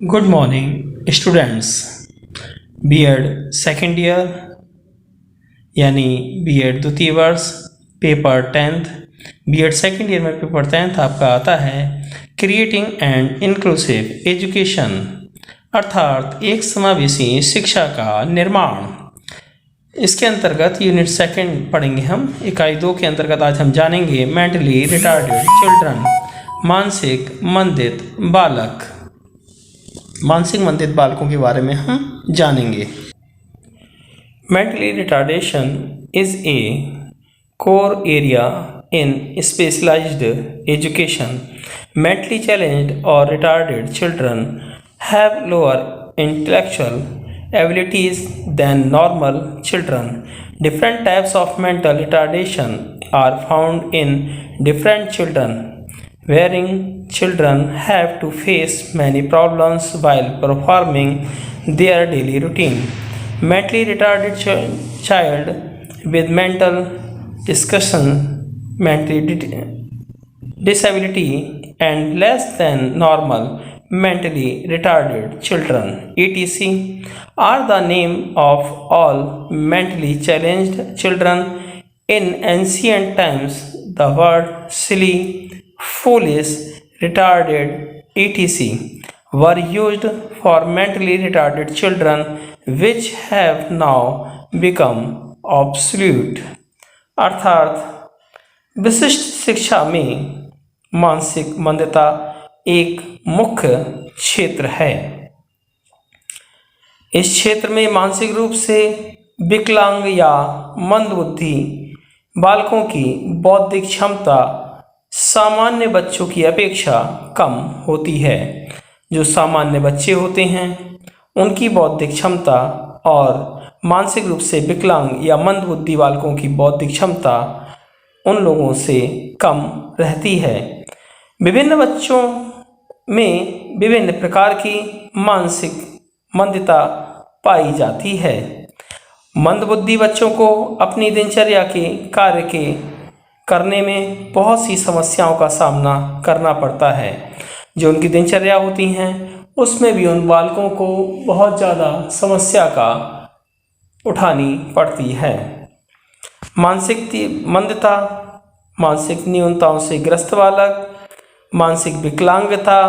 Good morning students. BEd second year यानी BEd द्वितीय वर्ष paper 10th। BEd second year में पेपर 10th आपका आता है क्रिएटिंग एंड इंक्लूसिव एजुकेशन, अर्थात एक समावेशी शिक्षा का निर्माण। इसके अंतर्गत यूनिट सेकेंड पढ़ेंगे हम। इकाई 2 के अंतर्गत आज हम जानेंगे मेंटली रिटार्डेड चिल्ड्रन, मानसिक मंदित बालक। मानसिक मंदित बालकों के बारे में हम जानेंगे। Mentally retardation is a core area in specialised education. Mentally challenged or retarded children have lower intellectual abilities than normal children. Different types of mental retardation are found in different children. Varying children have to face many problems while performing their daily routine. Mentally retarded child with mental disability and less than normal mentally retarded children etc are the name of all mentally challenged children. In ancient times the word silly, foolish, retarded etc were used for mentally retarded children which have now become obsolete। अर्थात विशिष्ट शिक्षा में मानसिक मंदता एक मुख्य क्षेत्र है। इस क्षेत्र में मानसिक रूप से विकलांग या मंदबुद्धि बालकों की बौद्धिक क्षमता सामान्य बच्चों की अपेक्षा कम होती है। जो सामान्य बच्चे होते हैं उनकी बौद्धिक क्षमता और मानसिक रूप से विकलांग या मंदबुद्धि बालकों की बौद्धिक क्षमता उन लोगों से कम रहती है। विभिन्न बच्चों में विभिन्न प्रकार की मानसिक मंदता पाई जाती है। मंदबुद्धि बच्चों को अपनी दिनचर्या के कार्य के करने में बहुत सी समस्याओं का सामना करना पड़ता है। जो उनकी दिनचर्या होती हैं उसमें भी उन बालकों को बहुत ज़्यादा समस्या का उठानी पड़ती है। मानसिक मंदता, मानसिक न्यूनताओं से ग्रस्त बालक, मानसिक विकलांगता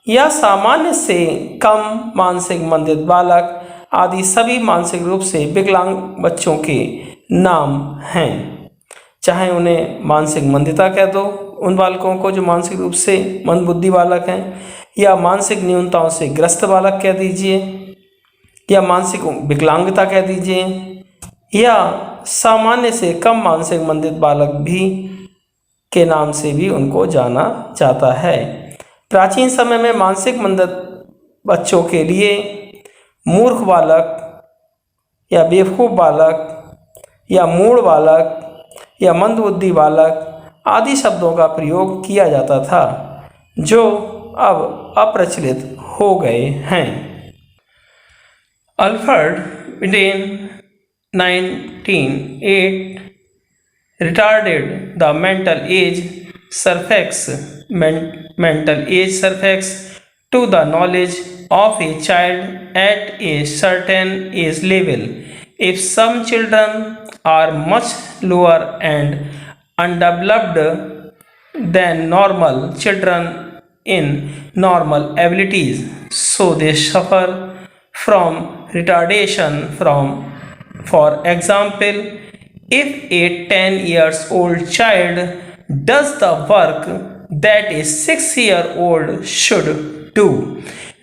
या सामान्य से कम मानसिक मंदित बालक आदि सभी मानसिक रूप से विकलांग बच्चों के नाम हैं। चाहे उन्हें मानसिक मंदिता कह दो उन बालकों को जो मानसिक रूप से मंदबुद्धि बालक हैं, या मानसिक न्यूनताओं से ग्रस्त बालक कह दीजिए, या मानसिक विकलांगता कह दीजिए, या सामान्य से कम मानसिक मंदित बालक भी के नाम से भी उनको जाना जाता है। प्राचीन समय में मानसिक मंदित बच्चों के लिए मूर्ख बालक या बेवकूफ़ बालक या मूढ़ बालक या मंदबुद्धि बालक आदि शब्दों का प्रयोग किया जाता था, जो अब अप्रचलित हो गए हैं। अल्फ्रेड विडेन 1908 retarded the mental age suffix to the knowledge of a child at a certain age level. If some children are much lower and undeveloped than normal children in normal abilities, so they suffer from retardation. For example, if a 10 years old child does the work that a 6-year-old should do,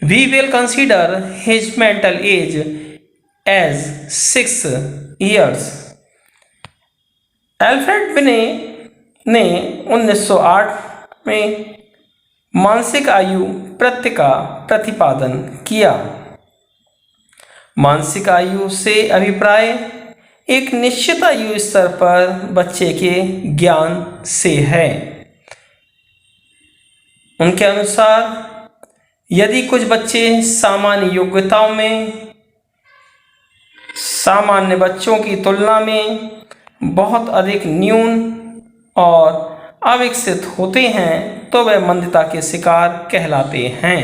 we will consider his mental age as 6 years। Alfred विने ने 1908 में मानसिक आयु प्रत्य का प्रतिपादन किया। मानसिक आयु से अभिप्राय एक निश्चित आयु स्तर पर बच्चे के ज्ञान से है। उनके अनुसार यदि कुछ बच्चे सामान्य योग्यताओं में सामान्य बच्चों की तुलना में बहुत अधिक न्यून और अविकसित होते हैं तो वे मंदता के शिकार कहलाते हैं।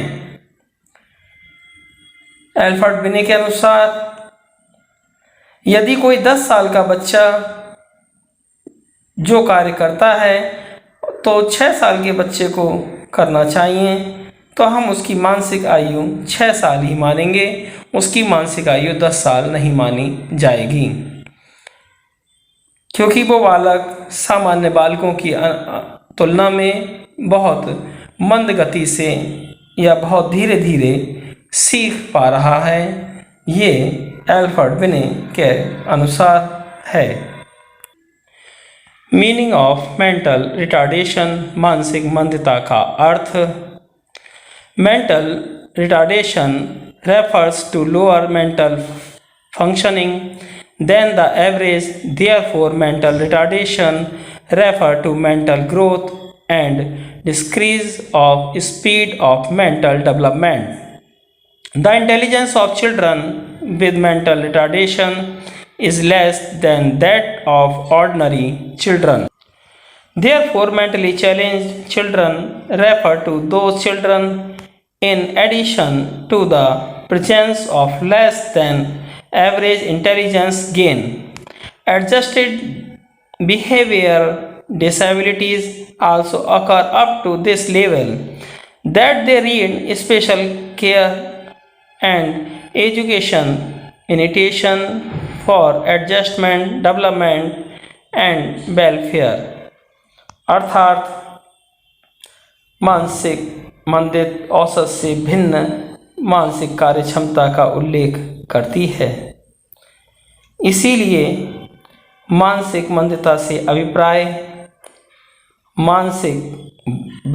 एल्फ्रेड बिने के अनुसार यदि कोई 10 साल का बच्चा जो कार्य करता है तो 6 साल के बच्चे को करना चाहिए, तो हम उसकी मानसिक आयु 6 साल ही मानेंगे, उसकी मानसिक आयु 10 साल नहीं मानी जाएगी, क्योंकि वो बालक सामान्य बालकों की तुलना में बहुत मंद गति से या बहुत धीरे धीरे सीख पा रहा है। ये एल्फ्रेड बिने के अनुसार है। मीनिंग ऑफ मेंटल रिटार्डेशन, मानसिक मंदता का अर्थ। Mental retardation refers to lower mental functioning than the average. Therefore, mental retardation refers to mental growth and decrease of speed of mental development. The intelligence of children with mental retardation is less than that of ordinary children. Therefore, mentally challenged children refer to those children in addition to the presence of less than average intelligence gain. Adjusted behavior disabilities also occur up to this level, that they need special care and education initiation for adjustment, development and welfare. अर्थात मानसिक मंदित औसत से भिन्न मानसिक कार्य क्षमता का उल्लेख करती है। इसीलिए मानसिक मंदता से अभिप्राय मानसिक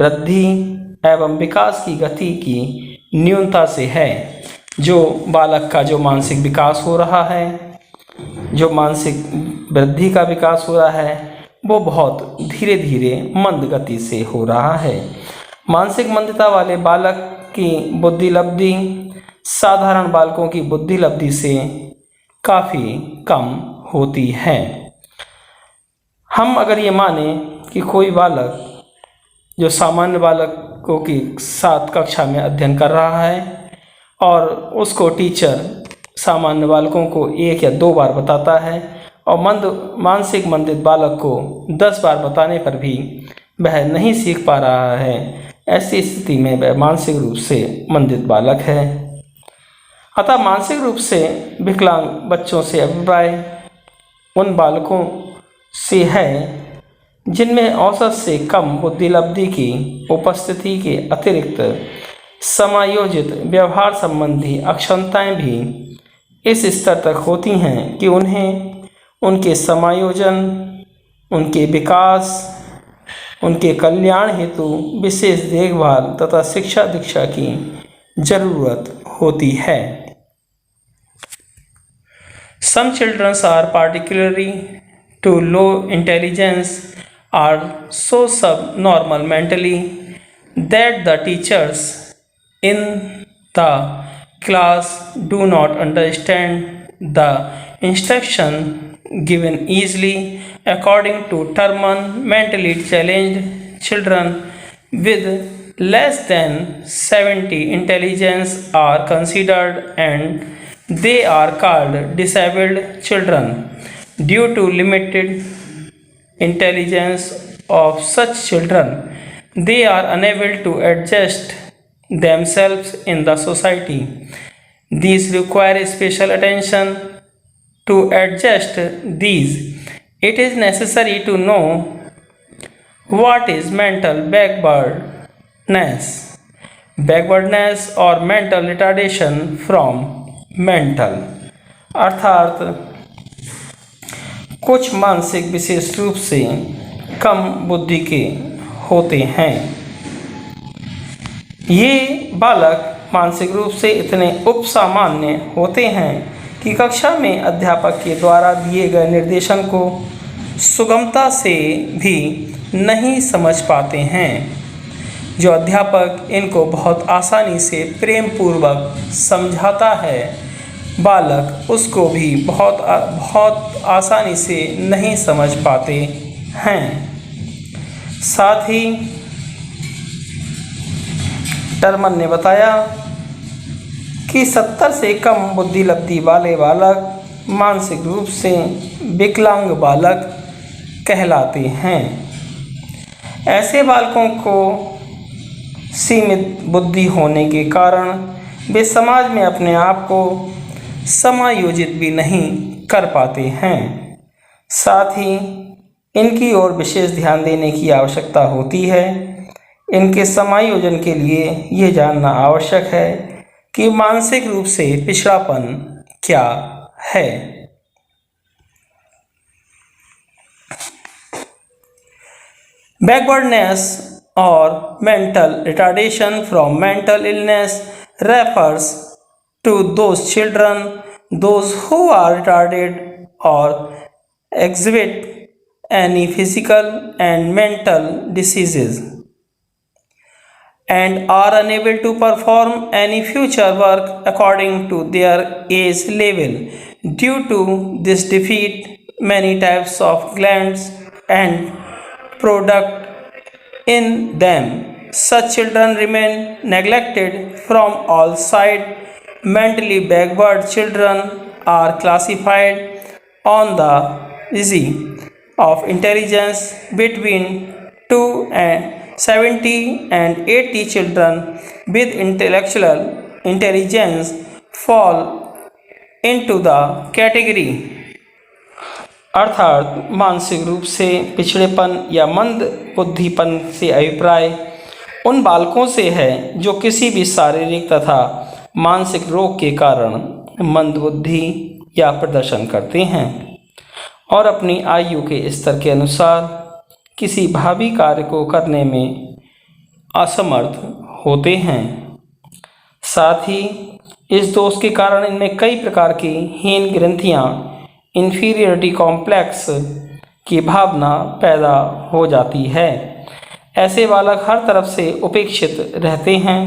वृद्धि एवं विकास की गति की न्यूनता से है। जो बालक का जो मानसिक विकास हो रहा है, जो मानसिक वृद्धि का विकास हो रहा है, वो बहुत धीरे धीरे मंद गति से हो रहा है। मानसिक मंदता वाले बालक की बुद्धि लब्धि साधारण बालकों की बुद्धि लब्धि से काफ़ी कम होती है। हम अगर ये माने कि कोई बालक जो सामान्य बालकों की साथ कक्षा में अध्ययन कर रहा है और उसको टीचर सामान्य बालकों को 1 या 2 बार बताता है और मानसिक मंदित बालक को 10 बार बताने पर भी वह नहीं सीख पा रहा है, ऐसी स्थिति में वह मानसिक रूप से मंदित बालक है। अतः मानसिक रूप से विकलांग बच्चों से अभिप्राय उन बालकों से है जिनमें औसत से कम बुद्धि लब्धि की उपस्थिति के अतिरिक्त समायोजित व्यवहार संबंधी अक्षमताएं भी इस स्तर तक होती हैं कि उन्हें उनके समायोजन, उनके विकास, उनके कल्याण हेतु विशेष देखभाल तथा शिक्षा दीक्षा की जरूरत होती है। Some children are particularly to low intelligence or so subnormal mentally that the teachers in the class do not understand the instruction given easily. According to Terman, mentally challenged children with less than 70 intelligence are considered and they are called disabled children. Due to limited intelligence of such children, they are unable to adjust themselves in the society. These require special attention. To adjust these, it is necessary to know what is mental backwardness or mental retardation from mental। अर्थात कुछ मानसिक विशेष रूप से कम बुद्धि के होते हैं। ये बालक मानसिक रूप से इतने उपसामान्य होते हैं कि कक्षा में अध्यापक के द्वारा दिए गए निर्देशन को सुगमता से भी नहीं समझ पाते हैं। जो अध्यापक इनको बहुत आसानी से प्रेम पूर्वक समझाता है, बालक उसको भी बहुत आसानी से नहीं समझ पाते हैं। साथ ही टर्मन ने बताया कि 70 से कम बुद्धि लब्धि वाले बालक मानसिक रूप से विकलांग बालक कहलाते हैं। ऐसे बालकों को सीमित बुद्धि होने के कारण वे समाज में अपने आप को समायोजित भी नहीं कर पाते हैं। साथ ही इनकी ओर विशेष ध्यान देने की आवश्यकता होती है। इनके समायोजन के लिए यह जानना आवश्यक है कि मानसिक रूप से पिछड़ापन क्या है। Backwardness or mental retardation from mental illness refers to those children those who are retarded or exhibit any physical and mental diseases and are unable to perform any future work according to their age level. Due to this defeat, many types of glands and product in them. Such children remain neglected from all sides. Mentally backward children are classified on the scale of intelligence between 270 and 80. Children with intellectual intelligence fall into the category। अर्थात मानसिक रूप से पिछड़ेपन या मंद बुद्धिपन से अभिप्राय उन बालकों से है जो किसी भी शारीरिक तथा मानसिक रोग के कारण मंद बुद्धि या प्रदर्शन करते हैं और अपनी आयु के स्तर के अनुसार किसी भावी कार्य को करने में असमर्थ होते हैं। साथ ही इस दोष के कारण इनमें कई प्रकार की हीन ग्रंथियाँ इन्फीरियरिटी कॉम्प्लेक्स की भावना पैदा हो जाती है। ऐसे बालक हर तरफ से उपेक्षित रहते हैं,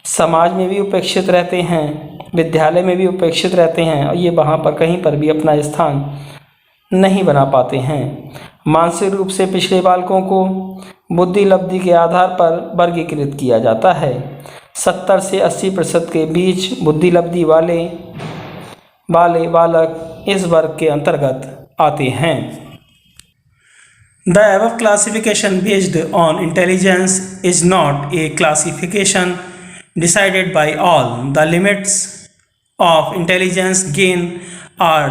समाज में भी उपेक्षित रहते हैं, विद्यालय में भी उपेक्षित रहते हैं और ये वहाँ पर कहीं पर भी अपना स्थान नहीं बना पाते हैं। मानसिक रूप से पिछड़े बालकों को बुद्धि लब्धि के आधार पर वर्गीकृत किया जाता है। 70 से 80% के बीच बुद्धि लब्धि वाले बालक इस वर्ग के अंतर्गत आते हैं। The above classification based on intelligence is not a classification decided by all. The limits of intelligence gain are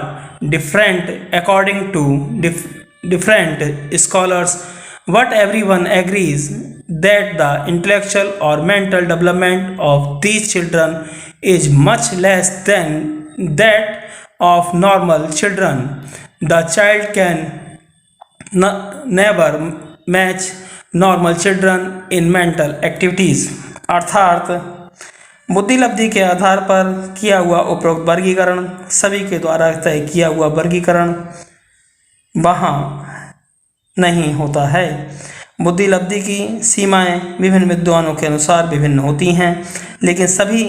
different according to different scholars, but everyone agrees that the intellectual or mental development of these children is much less than that of normal children. The child can never match normal children in mental activities। अर्थात बुद्धि लब्धि के आधार पर किया हुआ उपरोक्त वर्गीकरण सभी के द्वारा तय किया हुआ वर्गीकरण वहाँ नहीं होता है। बुद्धि लब्धि की सीमाएं विभिन्न विद्वानों के अनुसार विभिन्न होती हैं, लेकिन सभी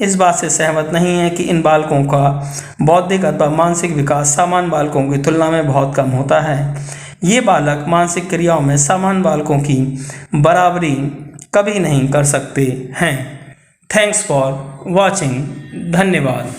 इस बात से सहमत नहीं है कि इन बालकों का बौद्धिक अथवा मानसिक विकास सामान्य बालकों की तुलना में बहुत कम होता है। ये बालक मानसिक क्रियाओं में सामान्य बालकों की बराबरी कभी नहीं कर सकते हैं। Thanks for watching. धन्यवाद।